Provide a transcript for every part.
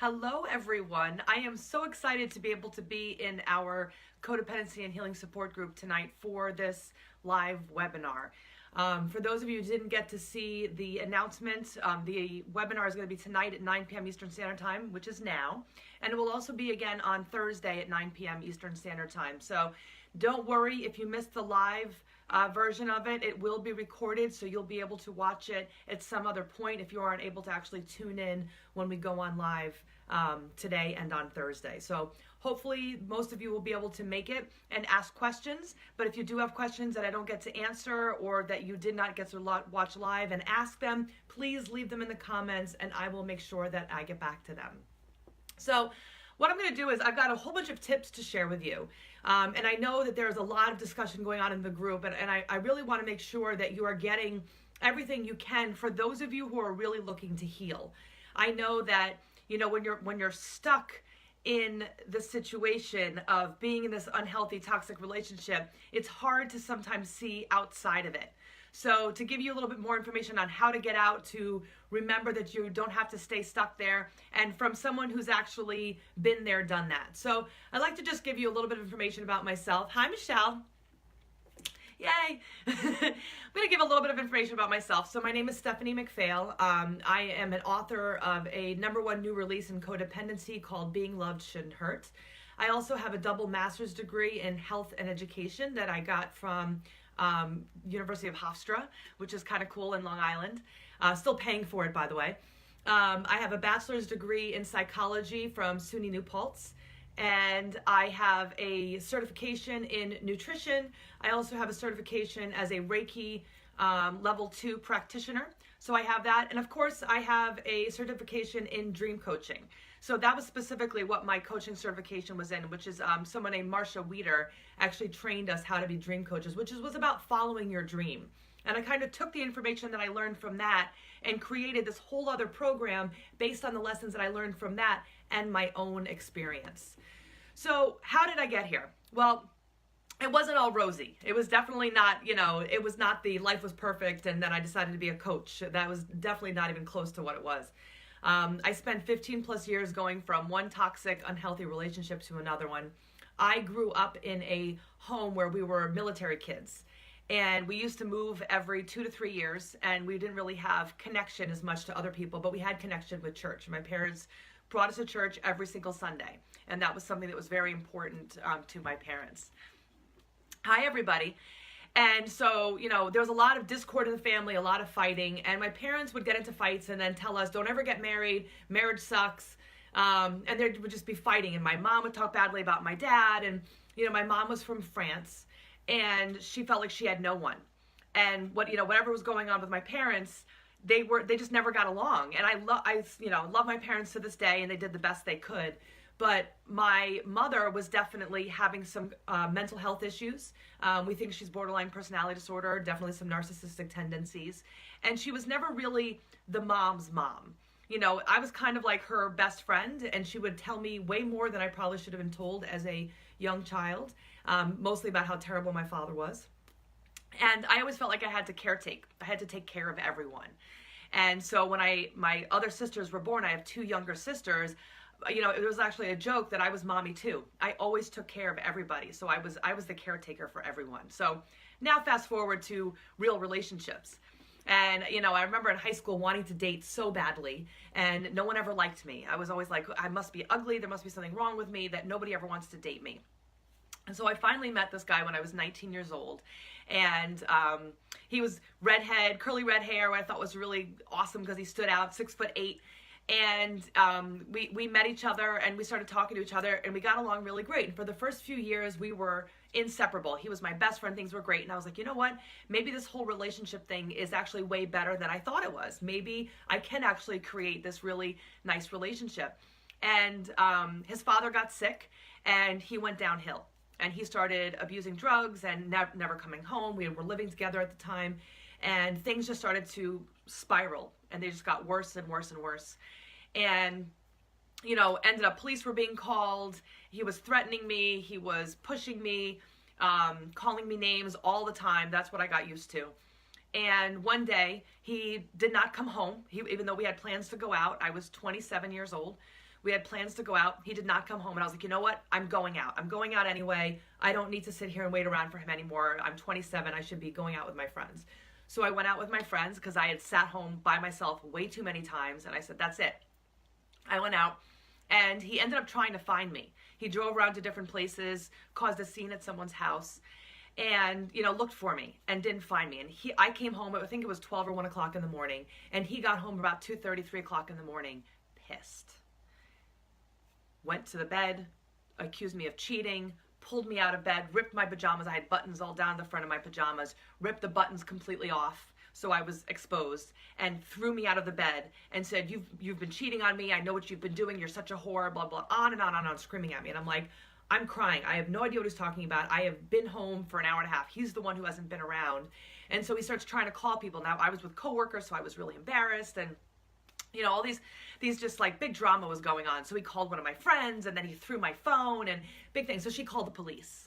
Hello, everyone. I am so excited to be able to be in our Codependency and Healing Support Group tonight for this live webinar. For those of you who didn't get to see the announcement, the webinar is going to be tonight at 9 p.m. Eastern Standard Time, which is now, and it will also be again on Thursday at 9 p.m. Eastern Standard Time. So don't worry if you missed the live version of it. It will be recorded, so you'll be able to watch it at some other point if you aren't able to actually tune in when we go on live today and on Thursday. So hopefully most of you will be able to make it and ask questions, but if you do have questions that I don't get to answer or that you did not get to watch live and ask them, please leave them in the comments and I will make sure that I get back to them. So what I'm going to do is I've got a whole bunch of tips to share with you. And I know that there's a lot of discussion going on in the group, and I really want to make sure that you are getting everything you can for those of you who are really looking to heal. I know that, you know, when you're stuck in the situation of being in this unhealthy, toxic relationship, it's hard to sometimes see outside of it. So to give you a little bit more information on how to get out, to remember that you don't have to stay stuck there, and from someone who's actually been there, done that. So I'd like to just give you a little bit of information about myself. Hi, Michelle. Yay! I'm going to give a little bit of information about myself. So my name is Stephanie McPhail. I am an author of a #1 new release in codependency called Being Loved Shouldn't Hurt. I also have a double master's degree in health and education that I got from University of Hofstra, which is kind of cool in Long Island. Still paying for it, by the way. I have a bachelor's degree in psychology from SUNY New Paltz. And I have a certification in nutrition. I also have a certification as a Reiki level 2 practitioner. So I have that. And of course, I have a certification in dream coaching. So that was specifically what my coaching certification was in, which is someone named Marsha Weeder actually trained us how to be dream coaches, which was about following your dream. And I kind of took the information that I learned from that and created this whole other program based on the lessons that I learned from that and my own experience. So how did I get here? Well, it wasn't all rosy. It was definitely not, you know, it was not the life was perfect and then I decided to be a coach. That was definitely not even close to what it was. I spent 15 plus years going from one toxic, unhealthy relationship to another one. I grew up in a home where we were military kids. And we used to move every 2 to 3 years, and we didn't really have connection as much to other people, but we had connection with church. My parents brought us to church every single Sunday, and that was something that was very important to my parents. Hi, everybody. And so, you know, there was a lot of discord in the family, a lot of fighting, and my parents would get into fights and then tell us, don't ever get married, marriage sucks, and there would just be fighting, and my mom would talk badly about my dad, and, you know, my mom was from France, and she felt like she had no one. And whatever was going on with my parents, they just never got along. And I love my parents to this day, and they did the best they could. But my mother was definitely having some mental health issues. We think she's borderline personality disorder, definitely some narcissistic tendencies. And she was never really the mom's mom. You know, I was kind of like her best friend, and she would tell me way more than I probably should have been told as a young child, mostly about how terrible my father was. And I always felt like I had to caretake. I had to take care of everyone. And so when my other sisters were born, I have 2 younger sisters, you know, it was actually a joke that I was mommy too. I always took care of everybody. So I was the caretaker for everyone. So now fast forward to real relationships. And, you know, I remember in high school wanting to date so badly, and no one ever liked me. I was always like, I must be ugly. There must be something wrong with me that nobody ever wants to date me. And so I finally met this guy when I was 19 years old. And he was redhead, curly red hair, what I thought was really awesome because he stood out, 6'8". And we met each other and we started talking to each other and we got along really great. And for the first few years, we were inseparable. He was my best friend. Things were great. And I was like, you know what? Maybe this whole relationship thing is actually way better than I thought it was. Maybe I can actually create this really nice relationship. And his father got sick and he went downhill. And he started abusing drugs and never coming home. We were living together at the time. And things just started to spiral. And they just got worse and worse and worse. And, you know, ended up police were being called. He was threatening me. He was pushing me, calling me names all the time. That's what I got used to. And one day he did not come home. Even though we had plans to go out, I was 27 years old. We had plans to go out. He did not come home. And I was like, you know what? I'm going out. I'm going out anyway. I don't need to sit here and wait around for him anymore. I'm 27. I should be going out with my friends. So I went out with my friends because I had sat home by myself way too many times. And I said, that's it. I went out, and he ended up trying to find me. He drove around to different places, caused a scene at someone's house, and, you know, looked for me and didn't find me. And I came home, I think it was 12 or 1 o'clock in the morning, and he got home about 2:30, 3 o'clock in the morning, pissed. Went to the bed, accused me of cheating, pulled me out of bed, ripped my pajamas. I had buttons all down the front of my pajamas, ripped the buttons completely off so I was exposed, and threw me out of the bed and said, you've been cheating on me. I know what you've been doing. You're such a whore, blah, blah, on and on and on, screaming at me. And I'm like, I'm crying. I have no idea what he's talking about. I have been home for an hour and a half. He's the one who hasn't been around. And so he starts trying to call people. Now, I was with coworkers, so I was really embarrassed, and you know, all these just like big drama was going on. So he called one of my friends, and then he threw my phone and big things. So she called the police.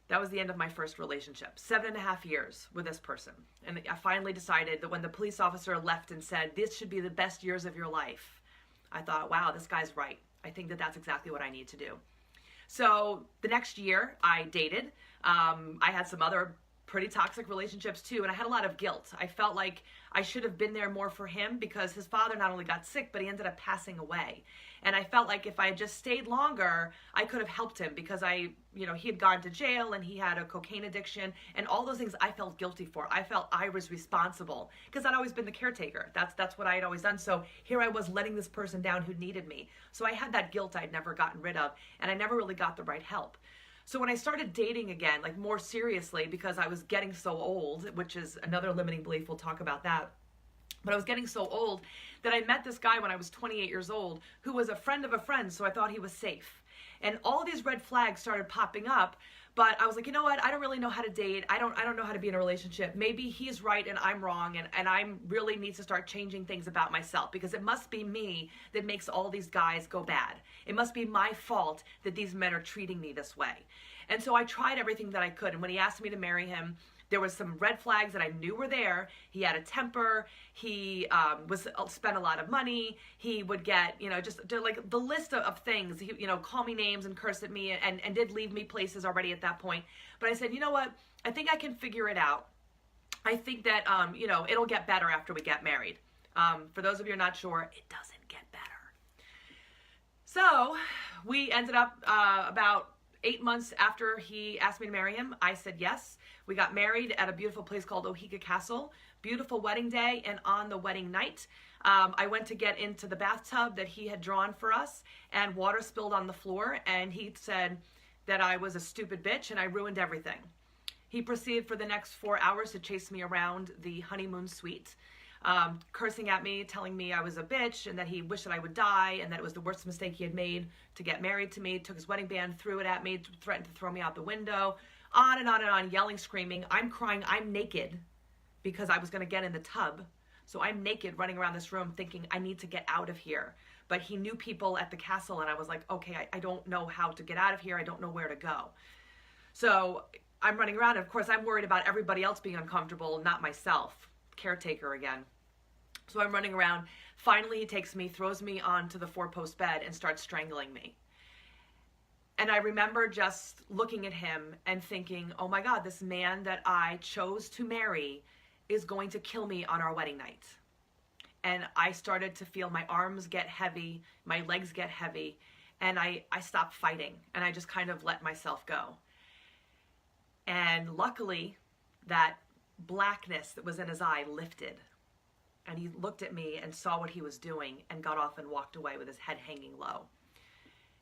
That was the end of my first relationship. 7.5 years with this person. And I finally decided that when the police officer left and said, this should be the best years of your life, I thought, wow, this guy's right. I think that that's exactly what I need to do. So the next year I dated. I had some other pretty toxic relationships too, and I had a lot of guilt. I felt like I should have been there more for him because his father not only got sick, but he ended up passing away. And I felt like if I had just stayed longer, I could have helped him because he had gone to jail and he had a cocaine addiction and all those things I felt guilty for. I felt I was responsible because I'd always been the caretaker. That's what I had always done. So here I was letting this person down who needed me. So I had that guilt I'd never gotten rid of, and I never really got the right help. So when I started dating again, like more seriously, because I was getting so old, which is another limiting belief, we'll talk about that. But I was getting so old that I met this guy when I was 28 years old who was a friend of a friend, so I thought he was safe. And all these red flags started popping up, but I was like, you know what? I don't really know how to date. I don't know how to be in a relationship. Maybe he's right and I'm wrong, and I really need to start changing things about myself because it must be me that makes all these guys go bad. It must be my fault that these men are treating me this way. And so I tried everything that I could, and when he asked me to marry him, there was some red flags that I knew were there. He had a temper. He spent a lot of money. He would get, just like the list of things. He, call me names and curse at me and did leave me places already at that point. But I said, you know what? I think I can figure it out. I think that, it'll get better after we get married. For those of you who are not sure, it doesn't get better. So we ended up about 8 months after he asked me to marry him. I said yes. We got married at a beautiful place called Ohiga Castle. Beautiful wedding day, and on the wedding night, I went to get into the bathtub that he had drawn for us, and water spilled on the floor, and he said that I was a stupid bitch and I ruined everything. He proceeded for the next 4 hours to chase me around the honeymoon suite, cursing at me, telling me I was a bitch and that he wished that I would die and that it was the worst mistake he had made to get married to me. Took his wedding band, threw it at me, threatened to throw me out the window, on and on and on, yelling, screaming. I'm crying. I'm naked because I was going to get in the tub. So I'm naked running around this room thinking I need to get out of here. But he knew people at the castle, and I was like, okay, I don't know how to get out of here. I don't know where to go. So I'm running around, and of course I'm worried about everybody else being uncomfortable, not myself. Caretaker again. So I'm running around. Finally, he takes me, throws me onto the 4-post bed and starts strangling me. And I remember just looking at him and thinking, oh my God, this man that I chose to marry is going to kill me on our wedding night. And I started to feel my arms get heavy, my legs get heavy, and I stopped fighting, and I just kind of let myself go. And luckily, that blackness that was in his eye lifted, and he looked at me and saw what he was doing and got off and walked away with his head hanging low.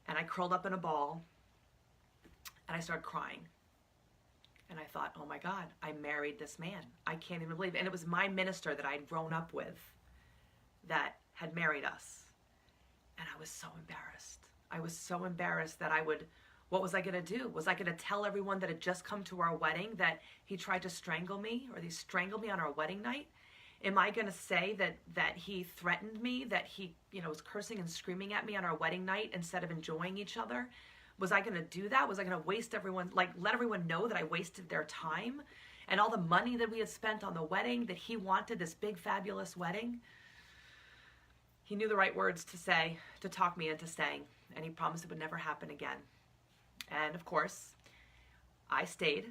And I curled up in a ball, and I started crying. And I thought, oh my God, I married this man. I can't even believe it. And it was my minister that I'd grown up with that had married us. And I was so embarrassed. I was so embarrassed that what was I going to do? Was I going to tell everyone that had just come to our wedding that he tried to strangle me, or he strangled me on our wedding night? Am I going to say that he threatened me, that he, was cursing and screaming at me on our wedding night instead of enjoying each other? Was I going to do that? Was I going to waste let everyone know that I wasted their time and all the money that we had spent on the wedding, that he wanted this big, fabulous wedding? he knew the right words to say to talk me into staying, and he promised it would never happen again. And of course, I stayed,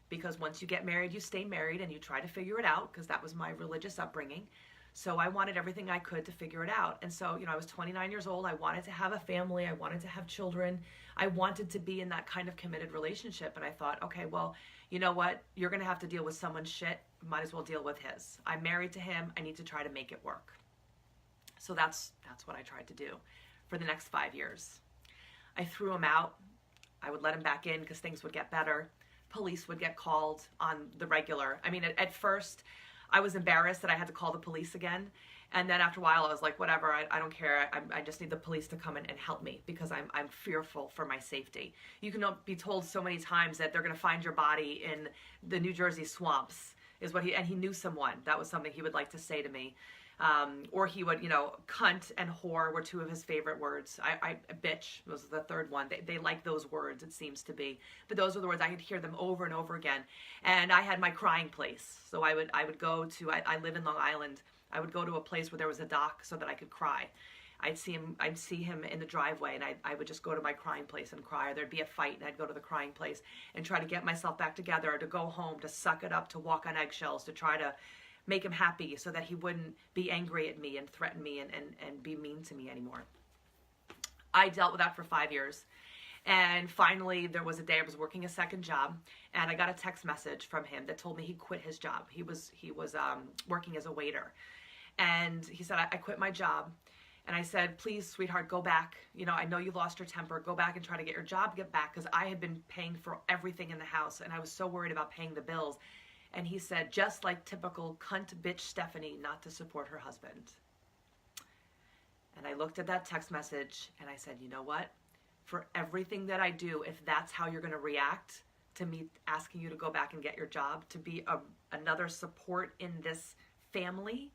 because once you get married, you stay married and you try to figure it out, because that was my religious upbringing. So I wanted everything I could to figure it out. And so, I was 29 years old. I wanted to have a family. I wanted to have children. I wanted to be in that kind of committed relationship. And I thought, okay, well, you know what? You're going to have to deal with someone's shit. Might as well deal with his. I'm married to him. I need to try to make it work. So that's what I tried to do for the next 5 years. I threw him out. I would let him back in because things would get better. Police would get called on the regular. I mean, at first, I was embarrassed that I had to call the police again. And then after a while, I was like, whatever, I don't care. I just need the police to come in and help me, because I'm fearful for my safety. You can be told so many times that they're going to find your body in the New Jersey swamps, and he knew someone. That was something he would like to say to me. Or he would, cunt and whore were two of his favorite words. Bitch was the third one. They like those words, it seems to be. But those were the words. I could hear them over and over again. And I had my crying place. So I would go to, I live in Long Island. I would go to a place where there was a dock so that I could cry. I'd see him in the driveway, and I would just go to my crying place and cry. Or there'd be a fight, and I'd go to the crying place and try to get myself back together, or to go home, to suck it up, to walk on eggshells, to try to make him happy so that he wouldn't be angry at me and threaten me and be mean to me anymore. I dealt with that for 5 years. And finally, there was a day I was working a second job, and I got a text message from him that told me he quit his job. He was working as a waiter. And he said, I quit my job. And I said, please, sweetheart, go back. I know you lost your temper. Go back and try to get your job back, because I had been paying for everything in the house, and I was so worried about paying the bills. And he said, just like typical cunt bitch Stephanie, not to support her husband. And I looked at that text message and I said, you know what? For everything that I do, if that's how you're going to react to me asking you to go back and get your job, to be another support in this family,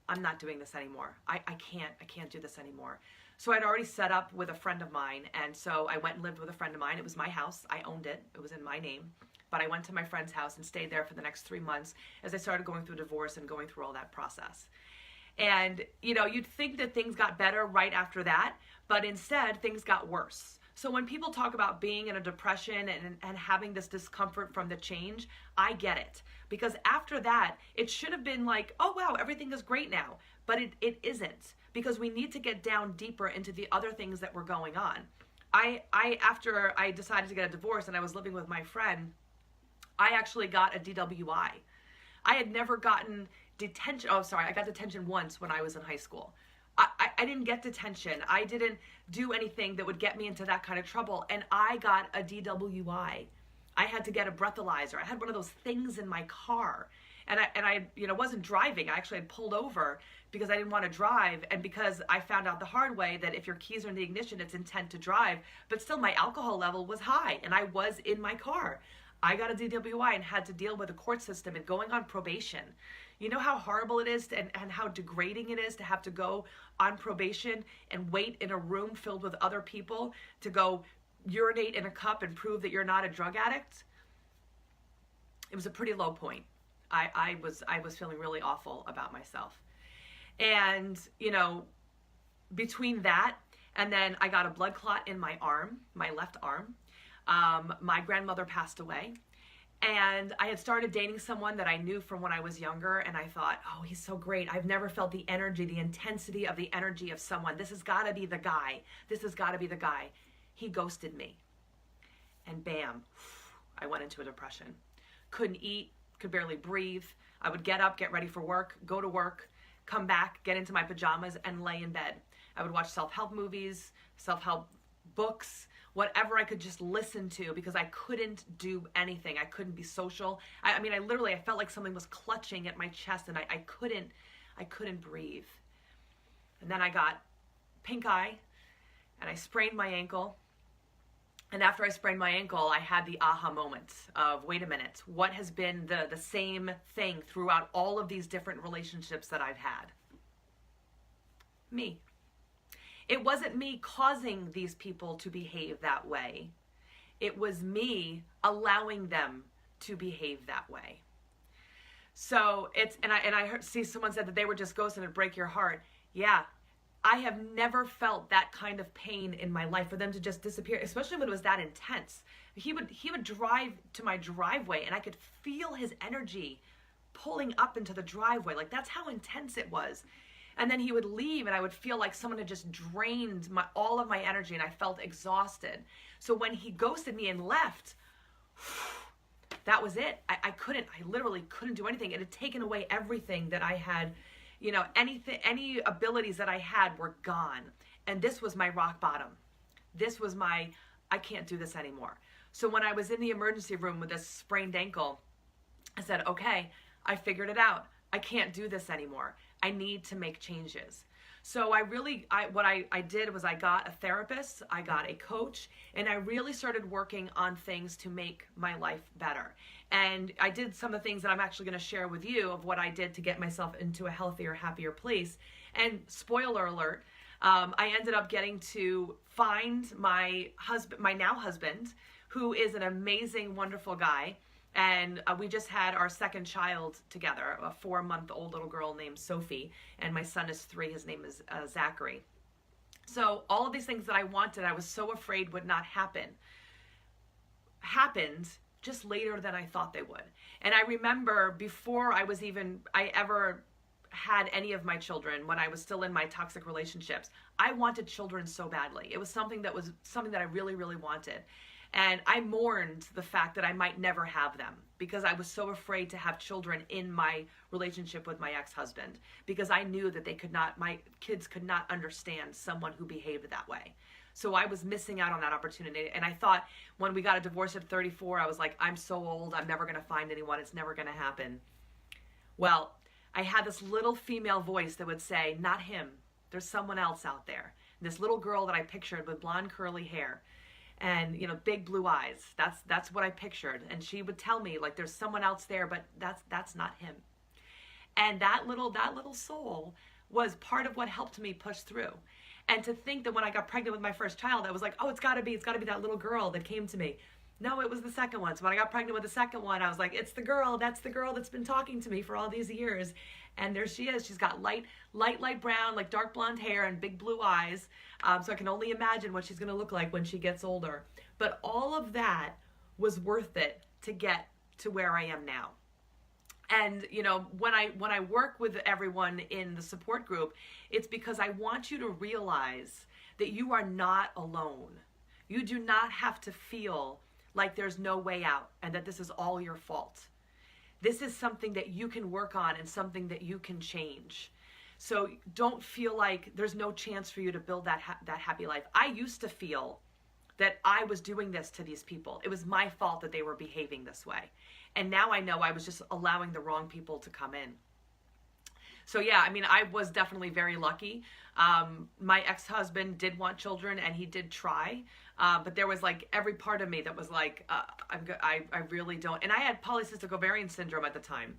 I'm not doing this anymore. I can't do this anymore. So I'd already set up with a friend of mine. And so I went and lived with a friend of mine. It was my house. I owned it. It was in my name. But I went to my friend's house and stayed there for the next 3 months as I started going through divorce and going through all that process. And, you'd think that things got better right after that, but instead things got worse. So when people talk about being in a depression and having this discomfort from the change, I get it. Because after that, it should have been like, oh, wow, everything is great now. But it isn't, because we need to get down deeper into the other things that were going on. After I decided to get a divorce and I was living with my friend, I actually got a DWI. I had never gotten detention. Oh, sorry. I got detention once when I was in high school. I didn't get detention. I didn't do anything that would get me into that kind of trouble. And I got a DWI. I had to get a breathalyzer. I had one of those things in my car. And I wasn't driving. I actually had pulled over because I didn't want to drive, and because I found out the hard way that if your keys are in the ignition, it's intent to drive. But still, my alcohol level was high, and I was in my car. I got a DWI and had to deal with the court system and going on probation. You know how horrible it is and how degrading it is to have to go on probation and wait in a room filled with other people to go urinate in a cup and prove that you're not a drug addict? It was a pretty low point. I was feeling really awful about myself. And, between that and then I got a blood clot in my arm, my left arm. My grandmother passed away, and I had started dating someone that I knew from when I was younger, and I thought, oh, he's so great. I've never felt the energy, the intensity of the energy of someone. This has got to be the guy. This has got to be the guy. He ghosted me, and bam, I went into a depression. Couldn't eat, could barely breathe. I would get up, get ready for work, go to work, come back, get into my pajamas, and lay in bed. I would watch self-help movies, self-help books, whatever I could just listen to, because I couldn't do anything. I couldn't be social. I felt like something was clutching at my chest, and I couldn't breathe. And then I got pink eye, and I sprained my ankle. And after I sprained my ankle, I had the aha moment of, wait a minute, what has been the same thing throughout all of these different relationships that I've had? Me. It wasn't me causing these people to behave that way. It was me allowing them to behave that way. So I see someone said that they were just ghosted and it'd break your heart. Yeah, I have never felt that kind of pain in my life, for them to just disappear, especially when it was that intense. He would drive to my driveway and I could feel his energy pulling up into the driveway. Like, that's how intense it was. And then he would leave and I would feel like someone had just drained all of my energy, and I felt exhausted. So when he ghosted me and left, that was it. I literally couldn't do anything. It had taken away everything that I had, any abilities that I had were gone. And this was my rock bottom. This was I can't do this anymore. So when I was in the emergency room with this sprained ankle, I said, okay, I figured it out. I can't do this anymore. I need to make changes. So what I did was I got a therapist, I got a coach, and I really started working on things to make my life better. And I did some of the things that I'm actually going to share with you of what I did to get myself into a healthier, happier place. And spoiler alert, I ended up getting to find my now husband, who is an amazing, wonderful guy. And we just had our second child together, a 4-month-old little girl named Sophie, and my son is 3. His name is Zachary. So all of these things that I wanted, I was so afraid would not happen, happened just later than I thought they would. And I remember before I ever had any of my children, when I was still in my toxic relationships, I wanted children so badly. It was something that I really, really wanted. And I mourned the fact that I might never have them, because I was so afraid to have children in my relationship with my ex-husband, because I knew that my kids could not understand someone who behaved that way. So I was missing out on that opportunity. And I thought when we got a divorce at 34, I was like, I'm so old, I'm never going to find anyone. It's never going to happen. Well, I had this little female voice that would say, not him. There's someone else out there. And this little girl that I pictured with blonde curly hair and big blue eyes. That's what I pictured. And she would tell me, like, there's someone else there, but that's not him. And that little soul was part of what helped me push through. And to think that when I got pregnant with my first child, I was like, oh, it's got to be that little girl that came to me. No, it was the second one. So when I got pregnant with the second one, I was like, it's the girl. That's the girl that's been talking to me for all these years. And there she is. She's got light brown, like dark blonde hair and big blue eyes. So I can only imagine what she's going to look like when she gets older. But all of that was worth it to get to where I am now. And, when I work with everyone in the support group, it's because I want you to realize that you are not alone. You do not have to feel like there's no way out and that this is all your fault. This is something that you can work on and something that you can change. So don't feel like there's no chance for you to build that happy life. I used to feel that I was doing this to these people. It was my fault that they were behaving this way. And now I know I was just allowing the wrong people to come in. So yeah, I was definitely very lucky. My ex-husband did want children and he did try. But there was like every part of me that was like, I really don't. And I had polycystic ovarian syndrome at the time.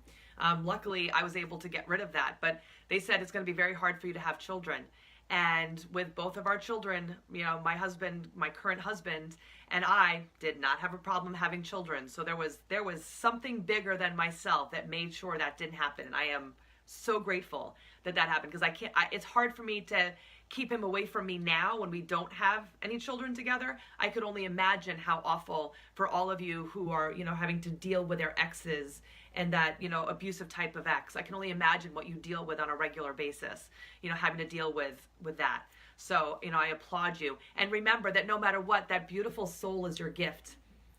Luckily, I was able to get rid of that. But they said it's going to be very hard for you to have children. And with both of our children, my husband, my current husband, and I did not have a problem having children. So there was something bigger than myself that made sure that didn't happen. And I am so grateful that happened, because it's hard for me to keep him away from me now when we don't have any children together. I could only imagine how awful for all of you who are, having to deal with their exes and that, abusive type of ex. I can only imagine what you deal with on a regular basis, having to deal with that. So, I applaud you. And remember that no matter what, that beautiful soul is your gift.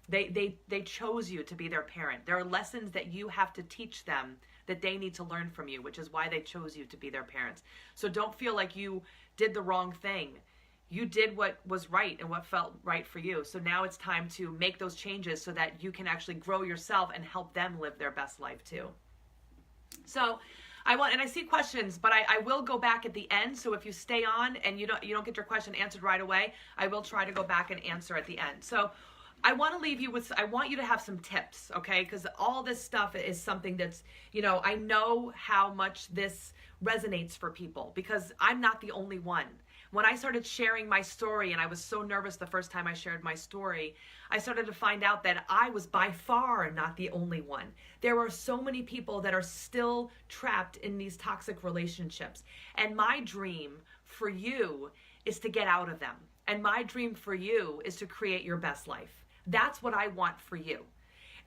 They chose you to be their parent. There are lessons that you have to teach them that they need to learn from you, which is why they chose you to be their parents. So don't feel like you did the wrong thing. You did what was right and what felt right for you. So now it's time to make those changes so that you can actually grow yourself and help them live their best life too. So I see questions, but I will go back at the end. So if you stay on and you don't get your question answered right away, I will try to go back and answer at the end. So I want to leave you with, I want you to have some tips, okay? Because all this stuff is something that's, I know how much this resonates for people, because I'm not the only one. When I started sharing my story, and I was so nervous the first time I shared my story, I started to find out that I was by far not the only one. There are so many people that are still trapped in these toxic relationships. And my dream for you is to get out of them. And my dream for you is to create your best life. That's what I want for you.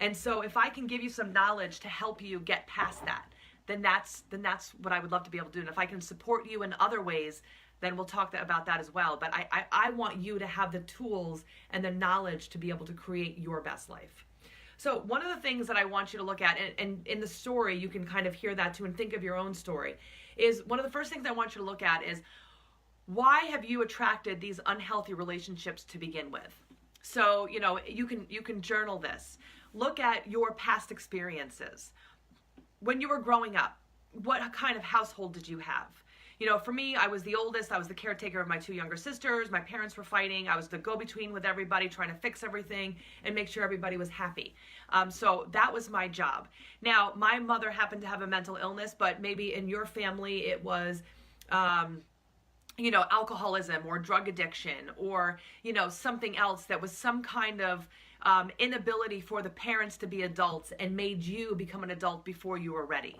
And so if I can give you some knowledge to help you get past that, then that's what I would love to be able to do. And if I can support you in other ways, then we'll talk about that as well. But I want you to have the tools and the knowledge to be able to create your best life. So one of the things that I want you to look at, and in the story, you can kind of hear that too and think of your own story, is one of the first things I want you to look at is, why have you attracted these unhealthy relationships to begin with? So, you can journal this. Look at your past experiences. When you were growing up, what kind of household did you have? For me, I was the oldest. I was the caretaker of my two younger sisters. My parents were fighting. I was the go-between with everybody, trying to fix everything and make sure everybody was happy. So that was my job. Now, my mother happened to have a mental illness, but maybe in your family it was, alcoholism or drug addiction or, something else that was some kind of inability for the parents to be adults and made you become an adult before you were ready.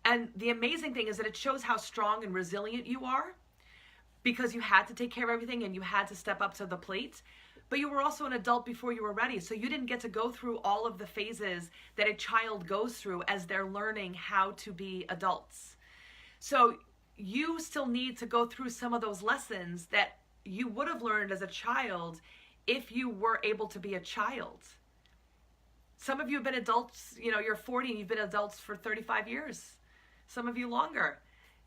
And the amazing thing is that it shows how strong and resilient you are, because you had to take care of everything and you had to step up to the plate. But you were also an adult before you were ready. So you didn't get to go through all of the phases that a child goes through as they're learning how to be adults. So you still need to go through some of those lessons that you would have learned as a child if you were able to be a child. Some of you have been adults, you're 40 and you've been adults for 35 years. Some of you longer,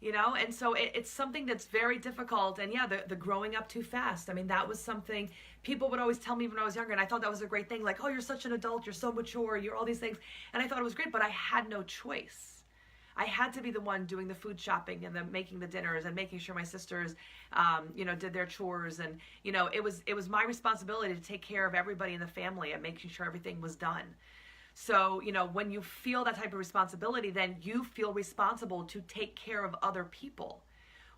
and so it's something that's very difficult. And yeah, the growing up too fast. I mean, that was something people would always tell me when I was younger, and I thought that was a great thing. Like, oh, you're such an adult, you're so mature, you're all these things. And I thought it was great, but I had no choice. I had to be the one doing the food shopping and making the dinners and making sure my sisters, did their chores. And, it was my responsibility to take care of everybody in the family and making sure everything was done. So, when you feel that type of responsibility, then you feel responsible to take care of other people,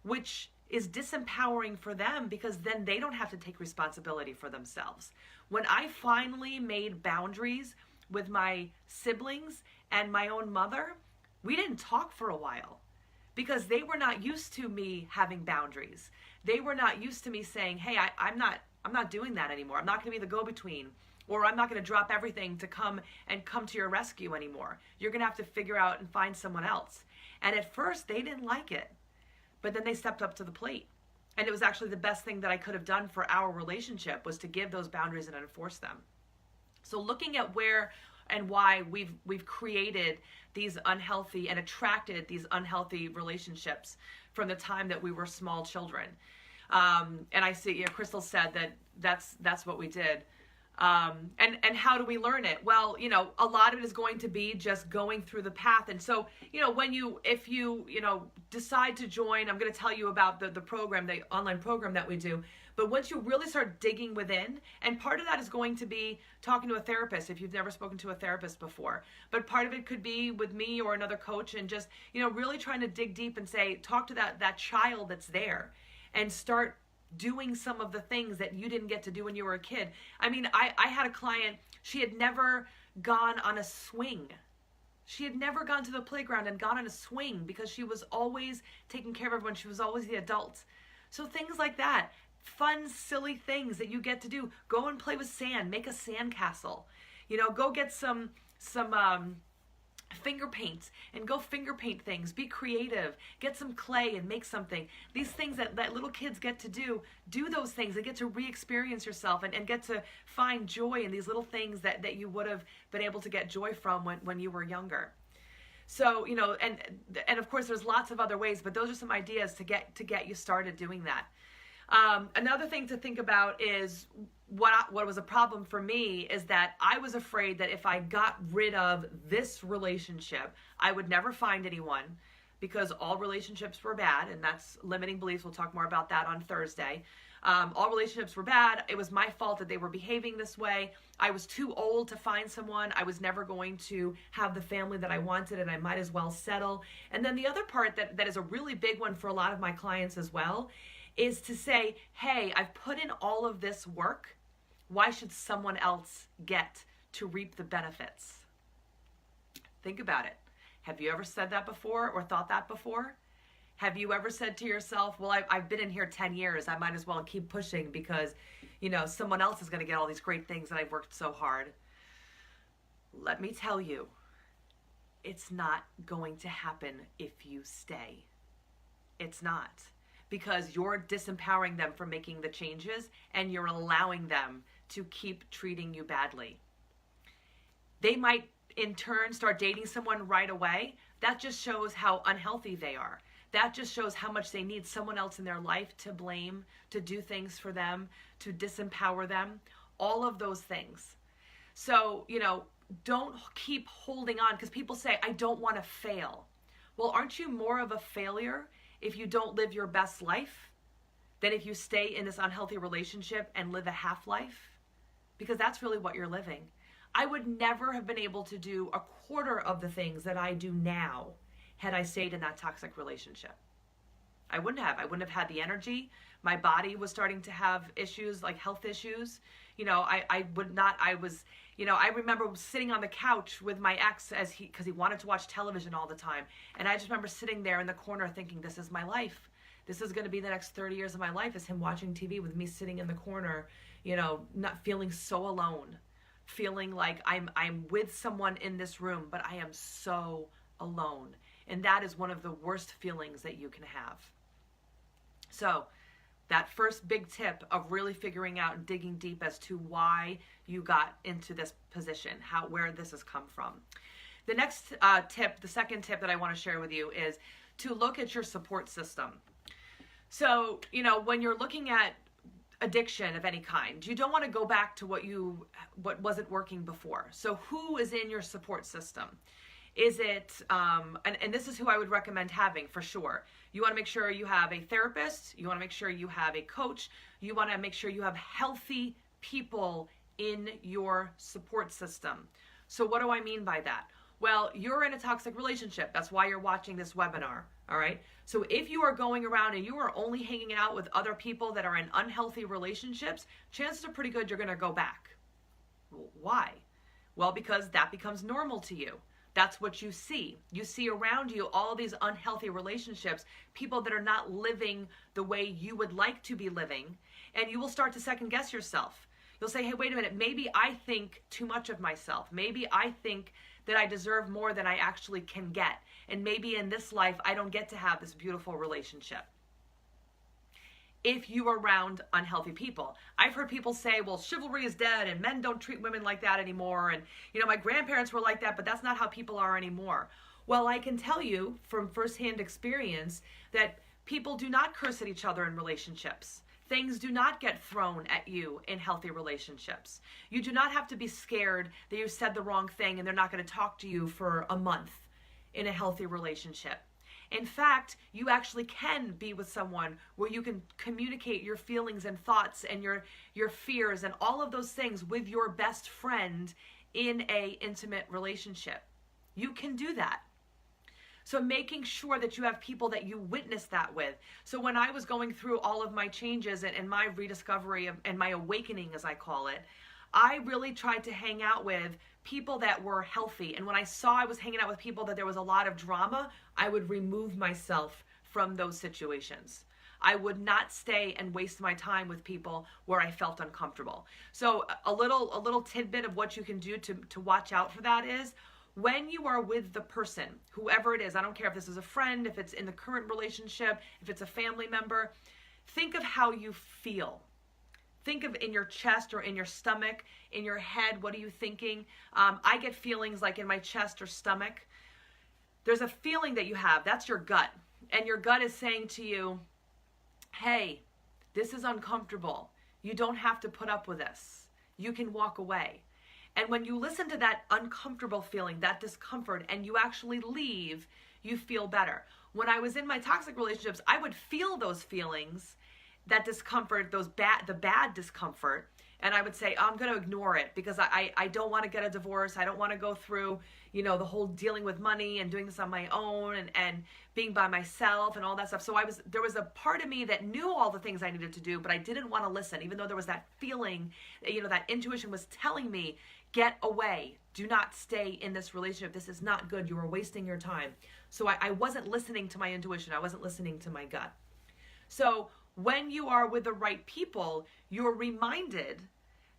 which is disempowering for them, because then they don't have to take responsibility for themselves. When I finally made boundaries with my siblings and my own mother, we didn't talk for a while because they were not used to me having boundaries. They were not used to me saying, hey, I'm not doing that anymore. I'm not going to be the go-between. Or I'm not going to drop everything to come to your rescue anymore. You're going to have to figure out and find someone else. And at first, they didn't like it. But then they stepped up to the plate. And it was actually the best thing that I could have done for our relationship, was to give those boundaries and enforce them. So looking at where and why we've created these unhealthy and attracted these unhealthy relationships from the time that we were small children. And I see, Crystal said that's what we did. And how do we learn it? Well, a lot of it is going to be just going through the path. And so, if you decide to join, I'm going to tell you about the program, the online program that we do. But once you really start digging within, and part of that is going to be talking to a therapist if you've never spoken to a therapist before. But part of it could be with me or another coach, and just, really trying to dig deep and say, talk to that child that's there and start doing some of the things that you didn't get to do when you were a kid. I mean, I had a client, she had never gone on a swing. She had never gone to the playground and gone on a swing because she was always taking care of everyone. She was always the adult. So things like that, fun, silly things that you get to do. Go and play with sand, make a sand castle. Go get some finger paint and go finger paint things. Be creative. Get some clay and make something. These things that little kids get to do those things and get to re-experience yourself and get to find joy in these little things that you would have been able to get joy from when you were younger. So, and of course there's lots of other ways, but those are some ideas to get you started doing that. Another thing to think about is what was a problem for me is that I was afraid that if I got rid of this relationship, I would never find anyone, because all relationships were bad, and that's limiting beliefs. We'll talk more about that on Thursday. All relationships were bad. It was my fault that they were behaving this way. I was too old to find someone. I was never going to have the family that I wanted, and I might as well settle. And then the other part that is a really big one for a lot of my clients as well is to say, hey, I've put in all of this work. Why should someone else get to reap the benefits? Think about it. Have you ever said that before or thought that before? Have you ever said to yourself, well, I've been in here 10 years. I might as well keep pushing because, someone else is going to get all these great things and I've worked so hard. Let me tell you, it's not going to happen if you stay. It's not. Because you're disempowering them from making the changes and you're allowing them to keep treating you badly. They might in turn start dating someone right away. That just shows how unhealthy they are. That just shows how much they need someone else in their life to blame, to do things for them, to disempower them, all of those things. So, don't keep holding on, because people say, I don't want to fail. Well, aren't you more of a failure if you don't live your best life than if you stay in this unhealthy relationship and live a half life? Because that's really what you're living. I would never have been able to do a quarter of the things that I do now had I stayed in that toxic relationship. I wouldn't have. I wouldn't have had the energy. My body was starting to have issues, like health issues. I would not, I remember sitting on the couch with my ex because he wanted to watch television all the time. And I just remember sitting there in the corner thinking, this is my life. This is going to be the next 30 years of my life, is him watching TV with me sitting in the corner, not feeling so alone, feeling like I'm with someone in this room, but I am so alone. And that is one of the worst feelings that you can have. So that first big tip of really figuring out and digging deep as to why you got into this position, where this has come from. The next tip, the second tip that I want to share with you, is to look at your support system. So, when you're looking at addiction of any kind, you don't want to go back to what wasn't working before. So who is in your support system? Is it, and this is who I would recommend having for sure. You want to make sure you have a therapist. You want to make sure you have a coach. You want to make sure you have healthy people in your support system. So what do I mean by that? Well, you're in a toxic relationship. That's why you're watching this webinar. All right. So if you are going around and you are only hanging out with other people that are in unhealthy relationships, chances are pretty good you're going to go back. Why? Well, because that becomes normal to you. That's what you see. You see around you all these unhealthy relationships, people that are not living the way you would like to be living, and you will start to second guess yourself. You'll say, hey, wait a minute, maybe I think too much of myself. Maybe I think that I deserve more than I actually can get. And maybe in this life, I don't get to have this beautiful relationship. If you are around unhealthy people. I've heard people say, well, chivalry is dead and men don't treat women like that anymore. And, my grandparents were like that, but that's not how people are anymore. Well, I can tell you from firsthand experience that people do not curse at each other in relationships. Things do not get thrown at you in healthy relationships. You do not have to be scared that you said the wrong thing and they're not going to talk to you for a month in a healthy relationship. In fact, you actually can be with someone where you can communicate your feelings and thoughts and your fears and all of those things with your best friend in a intimate relationship. You can do that. So making sure that you have people that you witness that with. So when I was going through all of my changes and my rediscovery and my awakening, as I call it, I really tried to hang out with people that were healthy. And when I saw I was hanging out with people that there was a lot of drama, I would remove myself from those situations. I would not stay and waste my time with people where I felt uncomfortable. So a little tidbit of what you can do to watch out for that is, when you are with the person, whoever it is, I don't care if this is a friend, if it's in the current relationship, if it's a family member, think of how you feel. Think of in your chest or in your stomach, in your head, what are you thinking? I get feelings like in my chest or stomach. There's a feeling that you have, that's your gut. And your gut is saying to you, hey, this is uncomfortable. You don't have to put up with this. You can walk away. And when you listen to that uncomfortable feeling, that discomfort, and you actually leave, you feel better. When I was in my toxic relationships, I would feel those feelings, that discomfort, the bad discomfort, and I would say, I'm going to ignore it because I don't want to get a divorce. I don't want to go through, the whole dealing with money and doing this on my own and being by myself and all that stuff. So there was a part of me that knew all the things I needed to do, but I didn't want to listen, even though there was that feeling, that intuition was telling me, get away. Do not stay in this relationship. This is not good. You are wasting your time. So I wasn't listening to my intuition. I wasn't listening to my gut. So when you are with the right people, you're reminded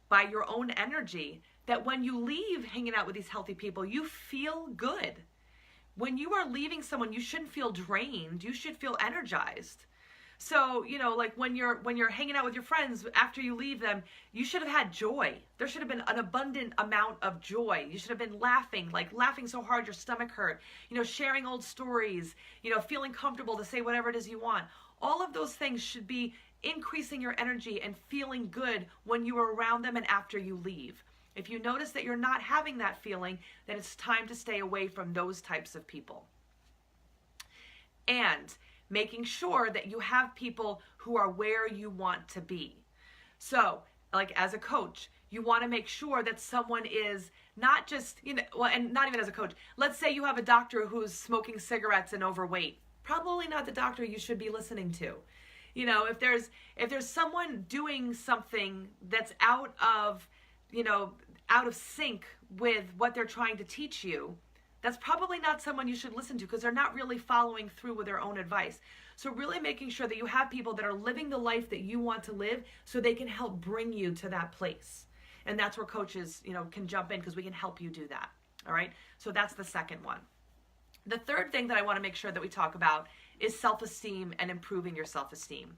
by your own energy that when you leave hanging out with these healthy people, you feel good. When you are leaving someone, you shouldn't feel drained. You should feel energized. So, like when you're hanging out with your friends, after you leave them, you should have had joy. There should have been an abundant amount of joy. You should have been laughing so hard your stomach hurt, sharing old stories, feeling comfortable to say whatever it is you want. All of those things should be increasing your energy and feeling good when you are around them and after you leave. If you notice that you're not having that feeling, then it's time to stay away from those types of people. And making sure that you have people who are where you want to be. So, like as a coach, you want to make sure that someone is not just, and not even as a coach. Let's say you have a doctor who's smoking cigarettes and overweight. Probably not the doctor you should be listening to. If there's someone doing something that's out of sync with what they're trying to teach you, that's probably not someone you should listen to because they're not really following through with their own advice. So really making sure that you have people that are living the life that you want to live so they can help bring you to that place. And that's where coaches, can jump in because we can help you do that. All right. So that's the second one. The third thing that I want to make sure that we talk about is self-esteem and improving your self-esteem.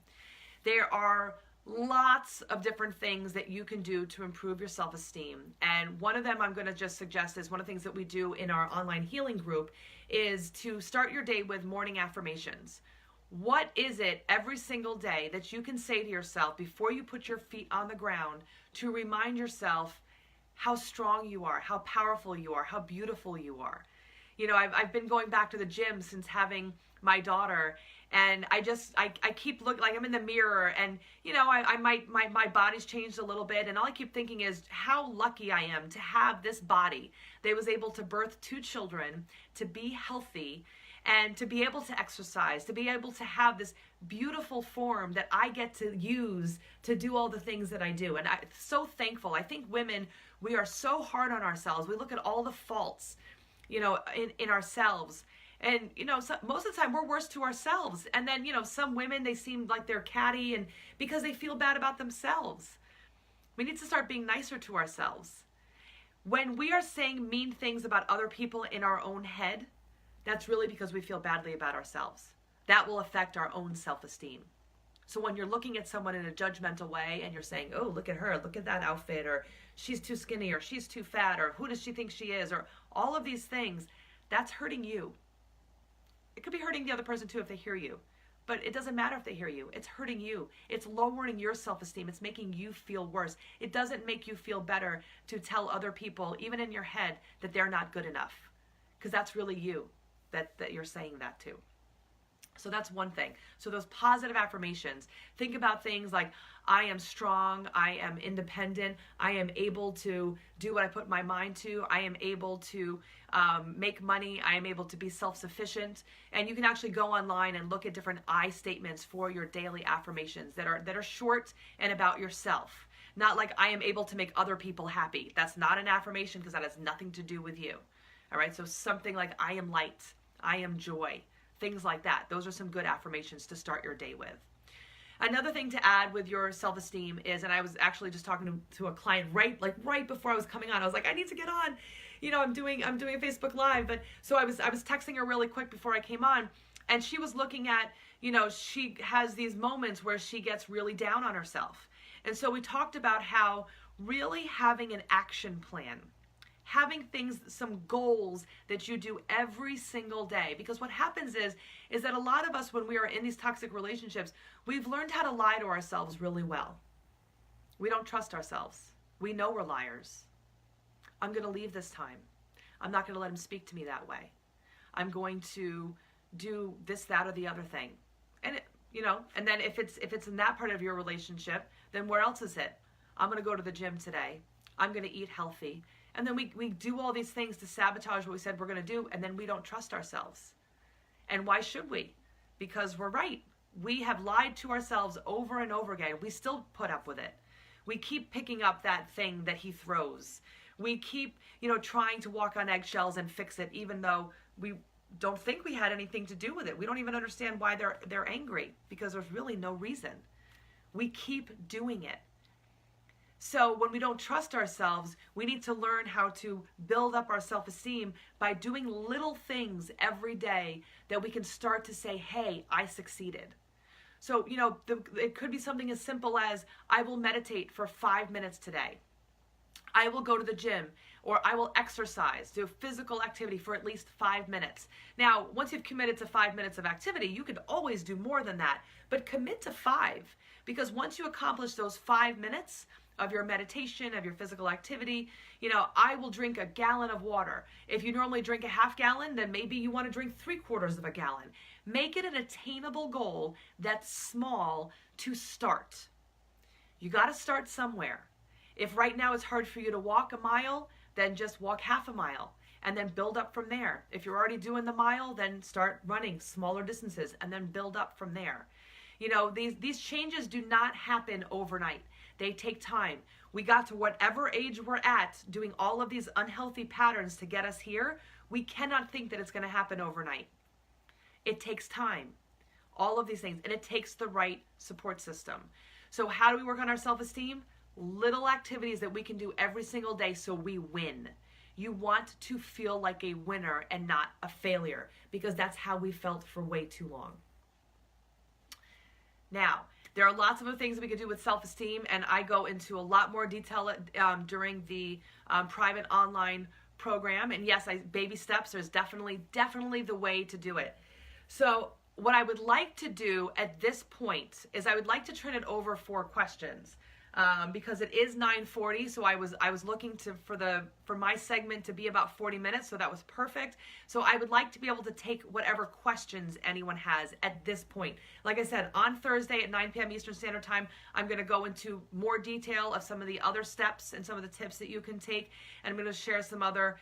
There are lots of different things that you can do to improve your self-esteem. And one of them I'm going to just suggest is one of the things that we do in our online healing group is to start your day with morning affirmations. What is it every single day that you can say to yourself before you put your feet on the ground to remind yourself how strong you are, how powerful you are, how beautiful you are? I've been going back to the gym since having my daughter, and I keep looking, like I'm in the mirror, and my body's changed a little bit, and all I keep thinking is how lucky I am to have this body that was able to birth 2 children, to be healthy, and to be able to exercise, to be able to have this beautiful form that I get to use to do all the things that I do. And I'm so thankful. I think women, we are so hard on ourselves. We look at all the faults, in ourselves. And, most of the time we're worse to ourselves. And then, some women, they seem like they're catty and because they feel bad about themselves. We need to start being nicer to ourselves. When we are saying mean things about other people in our own head, that's really because we feel badly about ourselves. That will affect our own self-esteem. So when you're looking at someone in a judgmental way and you're saying, oh, look at her, look at that outfit, or she's too skinny, or she's too fat, or who does she think she is, or all of these things, that's hurting you. It could be hurting the other person too if they hear you. But it doesn't matter if they hear you. It's hurting you. It's lowering your self-esteem. It's making you feel worse. It doesn't make you feel better to tell other people, even in your head, that they're not good enough. Because that's really you that you're saying that to. So that's one thing. So those positive affirmations, think about things like, I am strong, I am independent, I am able to do what I put my mind to, I am able to make money, I am able to be self-sufficient. And you can actually go online and look at different I statements for your daily affirmations that are short and about yourself. Not like I am able to make other people happy. That's not an affirmation because that has nothing to do with you. All right, so something like I am light, I am joy. Things like that. Those are some good affirmations to start your day with. Another thing to add with your self-esteem is, and I was actually just talking to a client right before I was coming on. I was like, I need to get on. I'm doing a Facebook Live, but so I was texting her really quick before I came on, and she was looking at, she has these moments where she gets really down on herself. And so we talked about how really having an action plan, having things, some goals that you do every single day. Because what happens is that a lot of us, when we are in these toxic relationships, we've learned how to lie to ourselves really well. We don't trust ourselves. We know we're liars. I'm going to leave this time. I'm not going to let him speak to me that way. I'm going to do this, that, or the other thing. And and then if it's in that part of your relationship, then where else is it? I'm going to go to the gym today. I'm going to eat healthy. And then we do all these things to sabotage what we said we're going to do, and then we don't trust ourselves. And why should we? Because we're right. We have lied to ourselves over and over again. We still put up with it. We keep picking up that thing that he throws. We keep, trying to walk on eggshells and fix it, even though we don't think we had anything to do with it. We don't even understand why they're angry, because there's really no reason. We keep doing it. So when we don't trust ourselves, we need to learn how to build up our self-esteem by doing little things every day that we can start to say, hey, I succeeded. So, it could be something as simple as, I will meditate for 5 minutes today. I will go to the gym, or I will exercise, do physical activity for at least 5 minutes. Now, once you've committed to 5 minutes of activity, you could always do more than that, but commit to 5, because once you accomplish those 5 minutes of your meditation, of your physical activity, I will drink a gallon of water. If you normally drink a half gallon, then maybe you want to drink 3/4 of a gallon. Make it an attainable goal that's small to start. You got to start somewhere. If right now it's hard for you to walk a mile, then just walk half a mile and then build up from there. If you're already doing the mile, then start running smaller distances and then build up from there. These changes do not happen overnight. They take time. We got to whatever age we're at doing all of these unhealthy patterns to get us here. We cannot think that it's going to happen overnight. It takes time. All of these things. And it takes the right support system. So how do we work on our self-esteem? Little activities that we can do every single day so we win. You want to feel like a winner and not a failure, because that's how we felt for way too long. Now, there are lots of other things that we could do with self-esteem, and I go into a lot more detail during the private online program. And yes, baby steps is definitely the way to do it. So what I would like to do at this point is I would like to turn it over for questions. Because it is 9:40, so I was looking for my segment to be about 40 minutes, so that was perfect. So I would like to be able to take whatever questions anyone has at this point. Like I said, on Thursday at 9 p.m. Eastern Standard Time, I'm going to go into more detail of some of the other steps and some of the tips that you can take, and I'm going to share some other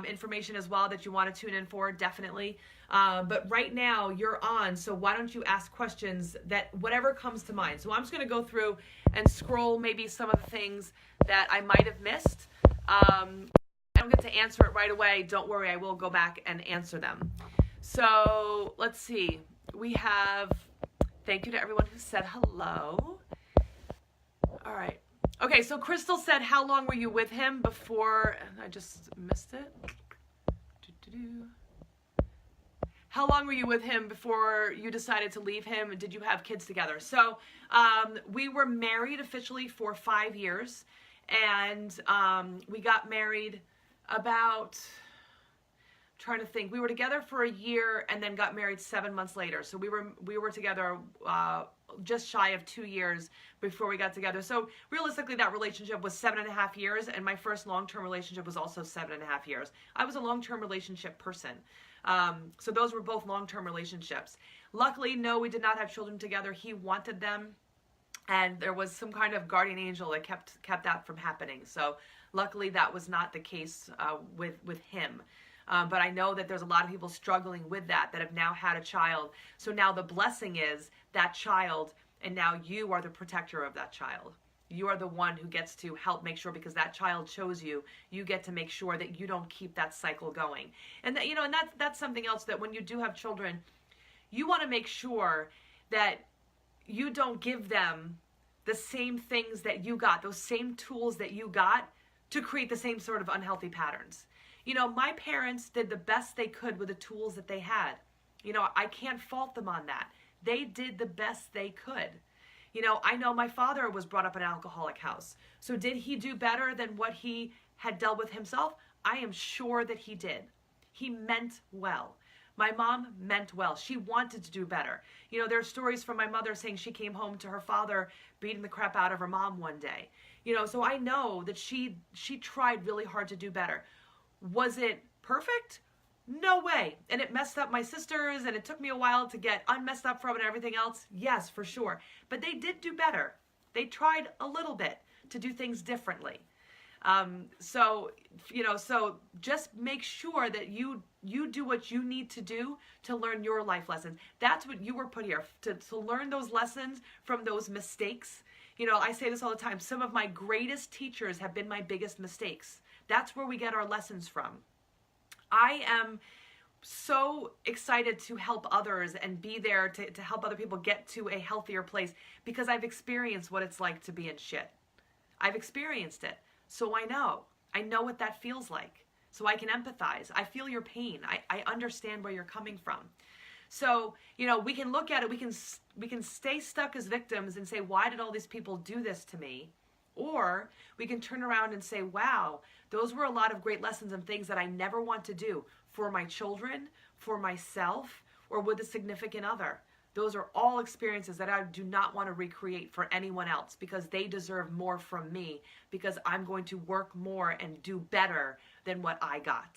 information as well that you want to tune in for, definitely. But right now you're on, so why don't you ask questions that whatever comes to mind. So I'm just going to go through and scroll maybe some of the things that I might have missed. I don't get to answer it right away. Don't worry, I will go back and answer them. So let's see. We have, thank you to everyone who said hello. All right. Okay, so Crystal said, how long were you with him before, and I just missed it. How long were you with him before you decided to leave him? Did you have kids together? So we were married officially for 5 years, and we got married about, trying to think, we were together for a year and then got married 7 months later. So we were together just shy of 2 years before we got together. So realistically, that relationship was 7.5 years, and my first long-term relationship was also 7.5 years. I was a long-term relationship person. So those were both long-term relationships. Luckily, no, we did not have children together. He wanted them, and there was some kind of guardian angel that kept that from happening. So luckily, that was not the case with him. But I know that there's a lot of people struggling with that have now had a child. So now the blessing is that child, and now you are the protector of that child. You are the one who gets to help make sure, because that child chose you, you get to make sure that you don't keep that cycle going. And that, and that's something else, that when you do have children, you want to make sure that you don't give them the same things that you got, those same tools that you got to create the same sort of unhealthy patterns. My parents did the best they could with the tools that they had. I can't fault them on that. They did the best they could. I know my father was brought up in an alcoholic house. So did he do better than what he had dealt with himself? I am sure that he did. He meant well. My mom meant well. She wanted to do better. There are stories from my mother saying she came home to her father beating the crap out of her mom one day. So I know that she tried really hard to do better. Was it perfect? No way. And it messed up my sisters, and it took me a while to get unmessed up from it and everything else. Yes, for sure. But they did do better. They tried a little bit. to do things differently. So just make sure that you do what you need to do to learn your life lessons. That's what you were put here, to learn those lessons from those mistakes. I say this all the time. Some of my greatest teachers have been my biggest mistakes. That's where we get our lessons from. I am so excited to help others and be there to help other people get to a healthier place, because I've experienced what it's like to be in shit. I've experienced it. So I know what that feels like. So I can empathize. I feel your pain. I understand where you're coming from. So, we can look at it. We can stay stuck as victims and say, why did all these people do this to me? Or we can turn around and say, wow, those were a lot of great lessons and things that I never want to do for my children, for myself, or with a significant other. Those are all experiences that I do not want to recreate for anyone else, because they deserve more from me, because I'm going to work more and do better than what I got.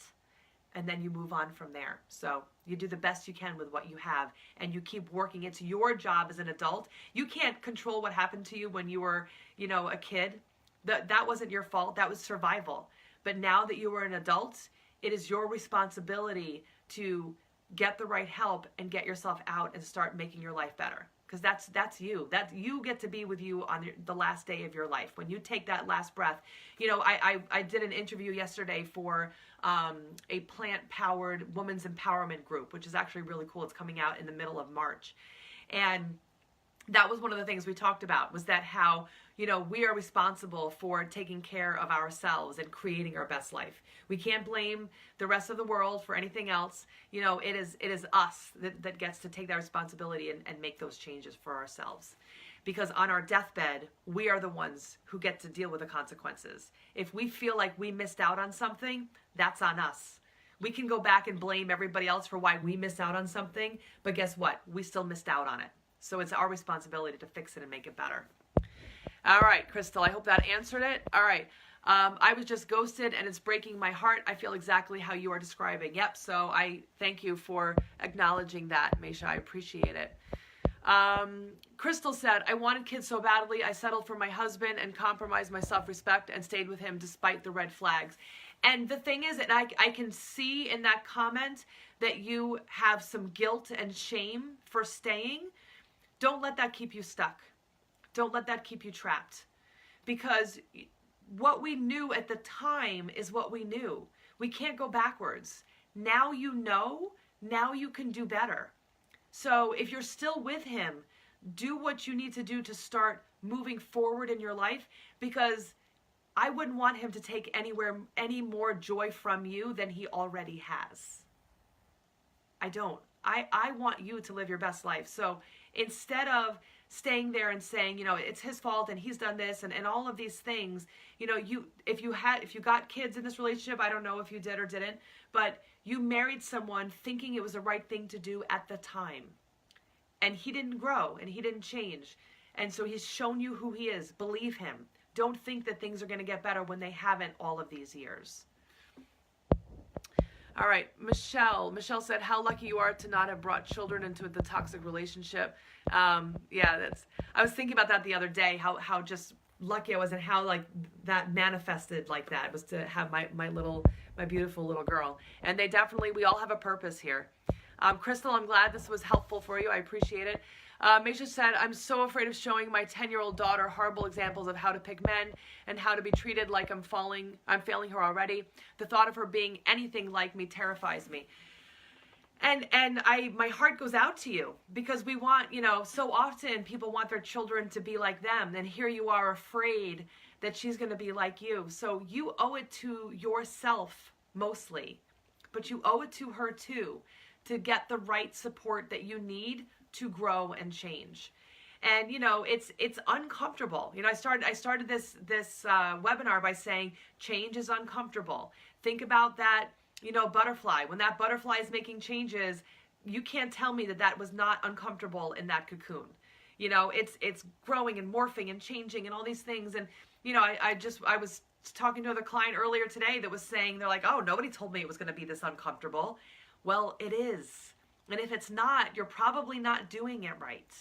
And then you move on from there. So you do the best you can with what you have, and you keep working. It's your job as an adult. You can't control what happened to you when you were, a kid. That wasn't your fault. That was survival. But now that you are an adult, it is your responsibility to get the right help and get yourself out and start making your life better. Because that's you. That you get to be with you on the last day of your life. When you take that last breath. I did an interview yesterday for a plant-powered women's empowerment group, which is actually really cool. It's coming out in the middle of March. And that was one of the things we talked about, was that how, we are responsible for taking care of ourselves and creating our best life. We can't blame the rest of the world for anything else. It is us that gets to take that responsibility and make those changes for ourselves. Because on our deathbed, we are the ones who get to deal with the consequences. If we feel like we missed out on something, that's on us. We can go back and blame everybody else for why we missed out on something, but guess what? We still missed out on it. So it's our responsibility to fix it and make it better. All right, Crystal, I hope that answered it. All right. I was just ghosted and it's breaking my heart. I feel exactly how you are describing. Yep. So I thank you for acknowledging that, Meisha. I appreciate it. Crystal said, I wanted kids so badly. I settled for my husband and compromised my self-respect and stayed with him despite the red flags. And the thing is that I can see in that comment that you have some guilt and shame for staying. Don't let that keep you stuck. Don't let that keep you trapped. Because what we knew at the time is what we knew. We can't go backwards. Now you know, now you can do better. So if you're still with him, do what you need to do to start moving forward in your life, because I wouldn't want him to take any more joy from you than he already has. I don't. I want you to live your best life. So instead of staying there and saying, it's his fault and he's done this and all of these things, if you got kids in this relationship, I don't know if you did or didn't, but you married someone thinking it was the right thing to do at the time. And he didn't grow and he didn't change. And so he's shown you who he is. Believe him. Don't think that things are going to get better when they haven't all of these years. All right, Michelle. Michelle said, how lucky you are to not have brought children into the toxic relationship. I was thinking about that the other day, how just lucky I was and how like that manifested like that. It was to have my beautiful little girl. And we all have a purpose here. Crystal, I'm glad this was helpful for you. I appreciate it. Meisha said, I'm so afraid of showing my 10-year-old daughter horrible examples of how to pick men and how to be treated like I'm failing her already. The thought of her being anything like me terrifies me. And my heart goes out to you, because we want, so often people want their children to be like them. And here you are afraid that she's going to be like you. So you owe it to yourself mostly, but you owe it to her too, to get the right support that you need to grow and change. And it's uncomfortable. I started this webinar by saying change is uncomfortable. Think about that, butterfly. When that butterfly is making changes, you can't tell me that was not uncomfortable in that cocoon. It's growing and morphing and changing and all these things. And I was talking to a client earlier today that was saying, they're like, oh, nobody told me it was going to be this uncomfortable. Well, it is. And if it's not, you're probably not doing it right.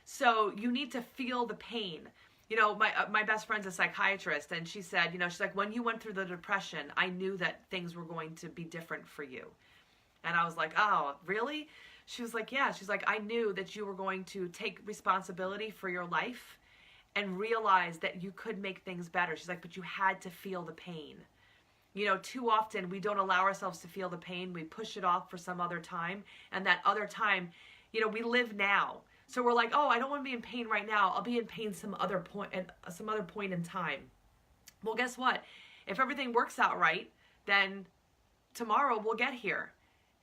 So you need to feel the pain. You know, my best friend's a psychiatrist, and she said, you know, she's like, when you went through the depression, I knew that things were going to be different for you. And I was like, oh, really? She was like, yeah. She's like, I knew that you were going to take responsibility for your life and realize that you could make things better. She's like, but you had to feel the pain. You know, too often we don't allow ourselves to feel the pain. We push it off for some other time. And that other time, you know, we live now. So we're like, oh, I don't want to be in pain right now. I'll be in pain some other point in time. Well, guess what? If everything works out right, then tomorrow we'll get here.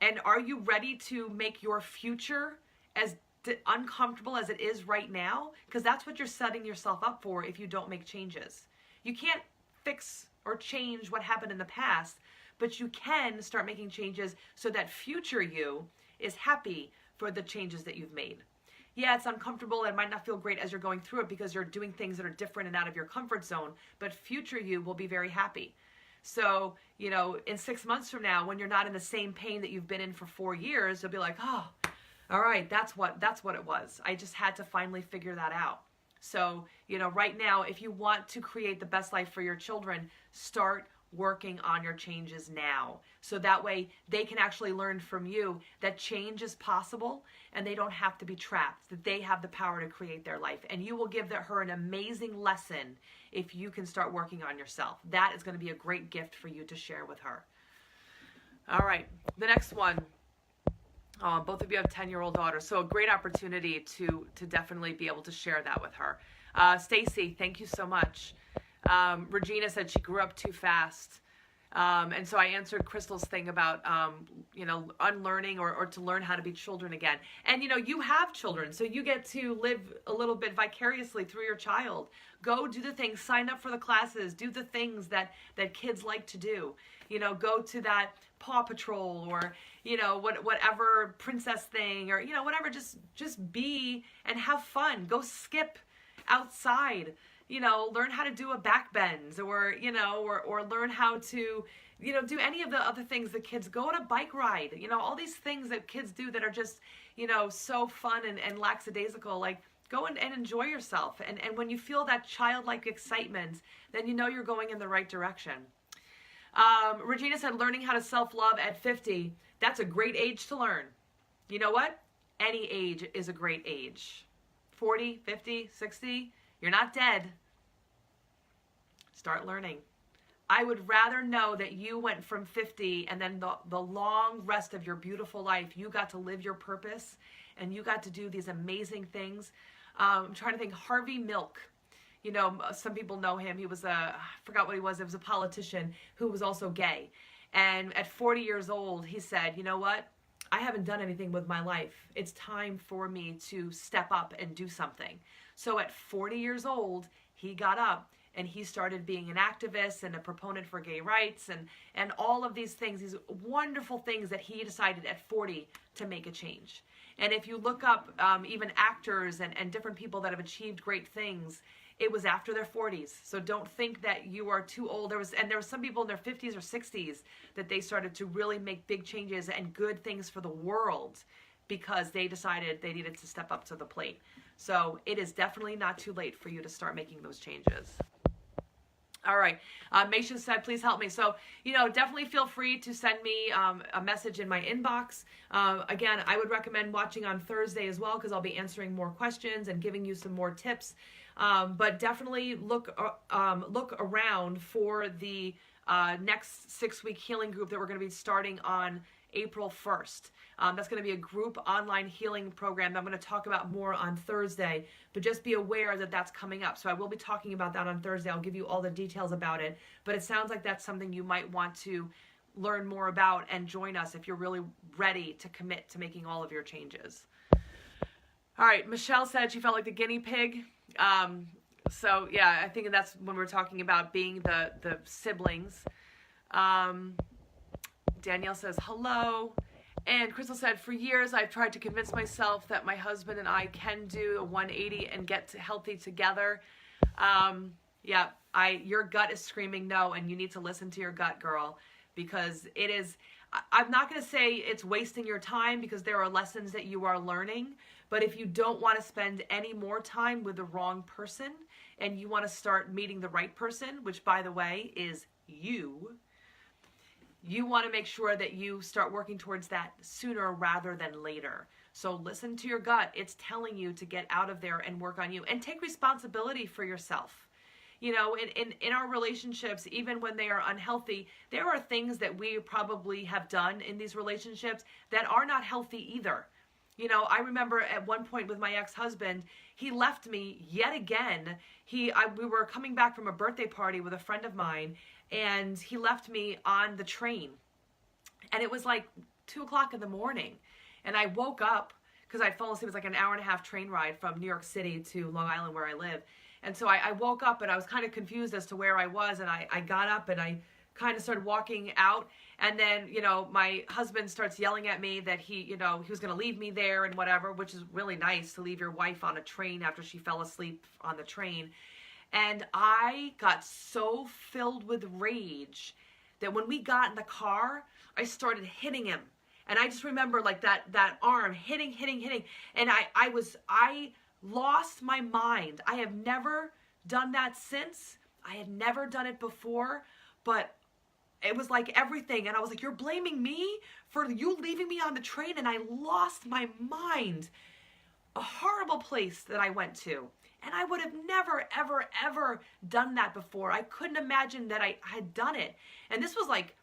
And are you ready to make your future as uncomfortable as it is right now? Because that's what you're setting yourself up for if you don't make changes. You can't fix or change what happened in the past, but you can start making changes so that future you is happy for the changes that you've made. Yeah, it's uncomfortable. It might not feel great as you're going through it because you're doing things that are different and out of your comfort zone, but future you will be very happy. So, you know, in 6 months from now, when you're not in the same pain that you've been in for 4 years, you'll be like, oh, all right, that's what it was. I just had to finally figure that out. So, you know, right now, if you want to create the best life for your children, start working on your changes now. So that way they can actually learn from you that change is possible and they don't have to be trapped, that they have the power to create their life. And you will give her an amazing lesson if you can start working on yourself. That is going to be a great gift for you to share with her. All right, the next one. Both of you have 10-year-old daughters, so a great opportunity to definitely be able to share that with her. Stacy, thank you so much. Regina said she grew up too fast. And so I answered Crystal's thing about, you know, unlearning or to learn how to be children again. And, you know, you have children, so you get to live a little bit vicariously through your child. Go do the things, sign up for the classes, do the things that kids like to do. You know, go to that Paw Patrol or, you know, whatever princess thing or, you know, whatever, just be and have fun. Go skip outside. You know, learn how to do a back bend or, you know, or learn how to, you know, do any of the other things that kids go on a bike ride, you know, all these things that kids do that are just, you know, so fun and lackadaisical. Like, go and enjoy yourself. And when you feel that childlike excitement, then you know you're going in the right direction. Regina said, learning how to self-love at 50, that's a great age to learn. You know what? Any age is a great age. 40, 50, 60, you're not dead. Start learning. I would rather know that you went from 50 and then the long rest of your beautiful life, you got to live your purpose and you got to do these amazing things. I'm trying to think, Harvey Milk. You know, some people know him. He was I forgot what he was. It was a politician who was also gay. And at 40 years old, he said, you know what? I haven't done anything with my life. It's time for me to step up and do something. So at 40 years old, he got up and he started being an activist and a proponent for gay rights and all of these things, these wonderful things that he decided at 40 to make a change. And if you look up even actors and different people that have achieved great things, it was after their 40s. So don't think that you are too old. There was some people in their 50s or 60s that they started to really make big changes and good things for the world because they decided they needed to step up to the plate. So it is definitely not too late for you to start making those changes. All right. Masha said, please help me. So, you know, definitely feel free to send me a message in my inbox. Again, I would recommend watching on Thursday as well because I'll be answering more questions and giving you some more tips. But definitely look around for the next 6-week healing group that we're going to be starting on April 1st. That's going to be a group online healing program that I'm going to talk about more on Thursday, but just be aware that that's coming up. So I will be talking about that on Thursday. I'll give you all the details about it, but it sounds like that's something you might want to learn more about and join us if you're really ready to commit to making all of your changes. All right, Michelle said she felt like the guinea pig. So yeah, I think that's when we're talking about being the siblings. Danielle says, hello. And Crystal said, for years, I've tried to convince myself that my husband and I can do a 180 and get healthy together. Yeah, your gut is screaming no, and you need to listen to your gut, girl, because it is, I'm not going to say it's wasting your time because there are lessons that you are learning, But if you don't want to spend any more time with the wrong person and you want to start meeting the right person, which by the way is you want to make sure that you start working towards that sooner rather than later. So listen to your gut. It's telling you to get out of there and work on you and take responsibility for yourself. You know, in our relationships, even when they are unhealthy, there are things that we probably have done in these relationships that are not healthy either. You know, I remember at one point with my ex-husband, he left me yet again. We were coming back from a birthday party with a friend of mine, and he left me on the train. And it was like 2 o'clock in the morning. And I woke up because I'd fallen asleep. It was like an hour and a half train ride from New York City to Long Island where I live. And so I woke up and I was kind of confused as to where I was. And I got up and I kind of started walking out. And then, you know, my husband starts yelling at me that he was going to leave me there and whatever, which is really nice to leave your wife on a train after she fell asleep on the train. And I got so filled with rage that when we got in the car, I started hitting him. And I just remember like that arm hitting. And I lost my mind. I have never done that since. I had never done it before, but it was like everything. And I was like, you're blaming me for you leaving me on the train? And I lost my mind. A horrible place that I went to. And I would have never, ever, ever done that before. I couldn't imagine that I had done it. And this was like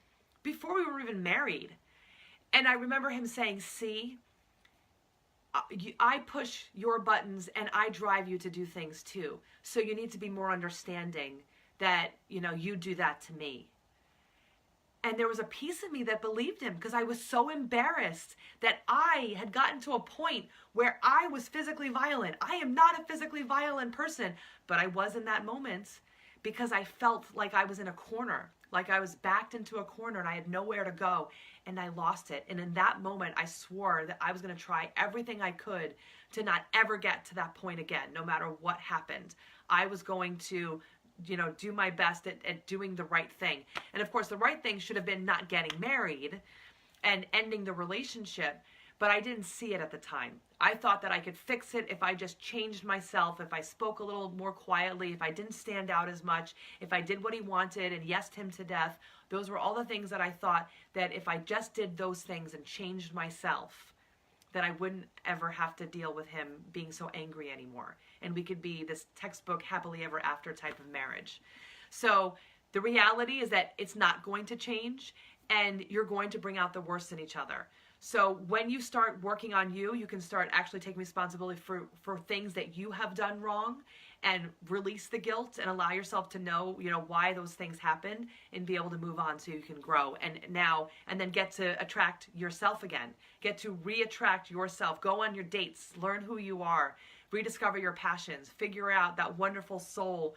before we were even married. And I remember him saying, see, I push your buttons and I drive you to do things too. So you need to be more understanding that, you know, you do that to me. And there was a piece of me that believed him because I was so embarrassed that I had gotten to a point where I was physically violent. I am not a physically violent person, but I was in that moment because I felt like I was in a corner, like I was backed into a corner and I had nowhere to go. And I lost it. And in that moment, I swore that I was going to try everything I could to not ever get to that point again, no matter what happened. I was going to, you know, do my best at doing the right thing. And of course, the right thing should have been not getting married and ending the relationship, but I didn't see it at the time. I thought that I could fix it if I just changed myself, if I spoke a little more quietly, if I didn't stand out as much, if I did what he wanted and yesed him to death. Those were all the things that I thought that if I just did those things and changed myself, that I wouldn't ever have to deal with him being so angry anymore. And we could be this textbook happily ever after type of marriage. So the reality is that it's not going to change and you're going to bring out the worst in each other. So when you start working on you, you can start actually taking responsibility for things that you have done wrong and release the guilt and allow yourself to know, you know, why those things happen and be able to move on so you can grow and then get to attract yourself again, get to re-attract yourself, go on your dates, learn who you are, rediscover your passions, figure out that wonderful soul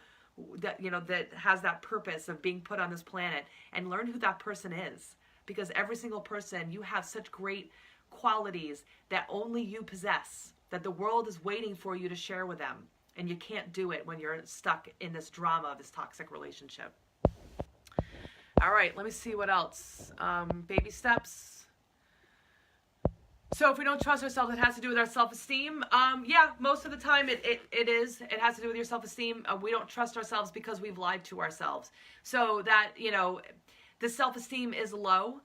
that, you know, that has that purpose of being put on this planet and learn who that person is. Because every single person, you have such great qualities that only you possess, that the world is waiting for you to share with them. And you can't do it when you're stuck in this drama of this toxic relationship. All right, let me see what else. Baby steps. So if we don't trust ourselves, it has to do with our self-esteem. Yeah, most of the time it is. It has to do with your self-esteem. We don't trust ourselves because we've lied to ourselves. So that, you know, the self-esteem is low.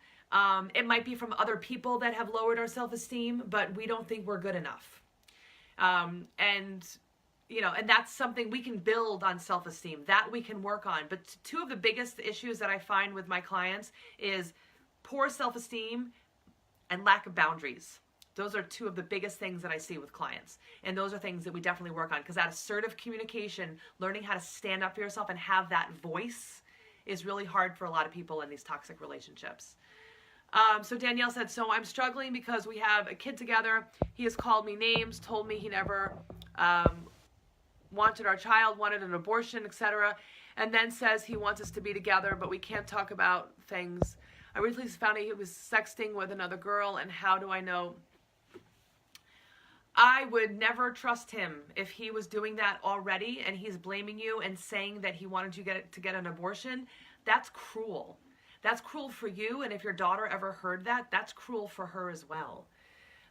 It might be from other people that have lowered our self-esteem, but we don't think we're good enough. And that's something we can build on self-esteem, that we can work on. But two of the biggest issues that I find with my clients is poor self-esteem and lack of boundaries. Those are two of the biggest things that I see with clients. And those are things that we definitely work on because that assertive communication, learning how to stand up for yourself and have that voice is really hard for a lot of people in these toxic relationships. So Danielle said, so I'm struggling because we have a kid together. He has called me names, told me he never wanted our child, wanted an abortion, etc. And then says he wants us to be together, but we can't talk about things. I recently found out he was sexting with another girl, and how do I know? I would never trust him if he was doing that already and he's blaming you and saying that he wanted you to get an abortion. That's cruel. That's cruel for you, and if your daughter ever heard that, that's cruel for her as well.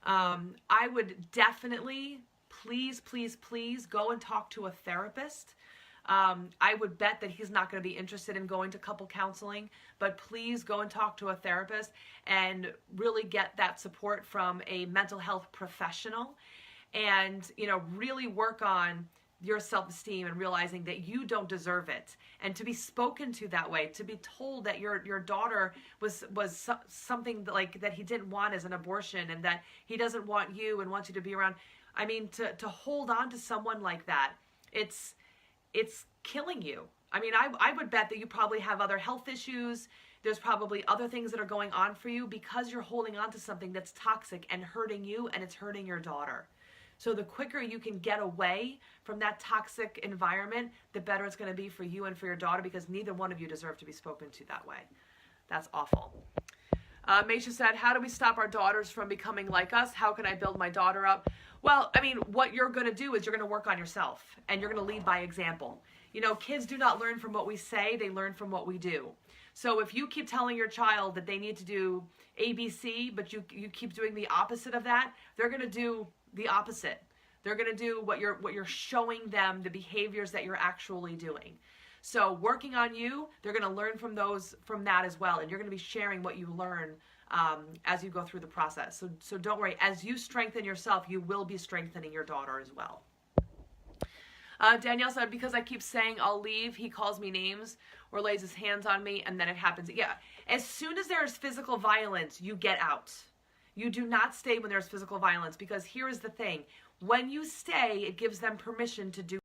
I would definitely, please, please, please go and talk to a therapist. I would bet that he's not going to be interested in going to couple counseling, but please go and talk to a therapist and really get that support from a mental health professional, and, you know, really work on your self-esteem and realizing that you don't deserve it, and to be spoken to that way, to be told that your daughter was something like that he didn't want as an abortion, and that he doesn't want you and wants you to be around. I mean, to hold on to someone like that, it's killing you. I mean, I would bet that you probably have other health issues. There's probably other things that are going on for you because you're holding on to something that's toxic and hurting you, and it's hurting your daughter. So the quicker you can get away from that toxic environment, the better it's going to be for you and for your daughter, because neither one of you deserve to be spoken to that way. That's awful. Meisha said, how do we stop our daughters from becoming like us? How can I build my daughter up? Well, I mean, what you're going to do is you're going to work on yourself, and you're going to lead by example. You know, kids do not learn from what we say, they learn from what we do. So if you keep telling your child that they need to do ABC, but you keep doing the opposite of that, they're going to do the opposite. They're going to do what you're showing them, the behaviors that you're actually doing. So working on you, they're going to learn from that as well, and you're going to be sharing what you learn as you go through the process. So don't worry. As you strengthen yourself, you will be strengthening your daughter as well. Danielle said, because I keep saying I'll leave, he calls me names or lays his hands on me, and then it happens. Yeah, as soon as there's physical violence, you get out. You do not stay when there's physical violence, because here is the thing. When you stay, it gives them permission to do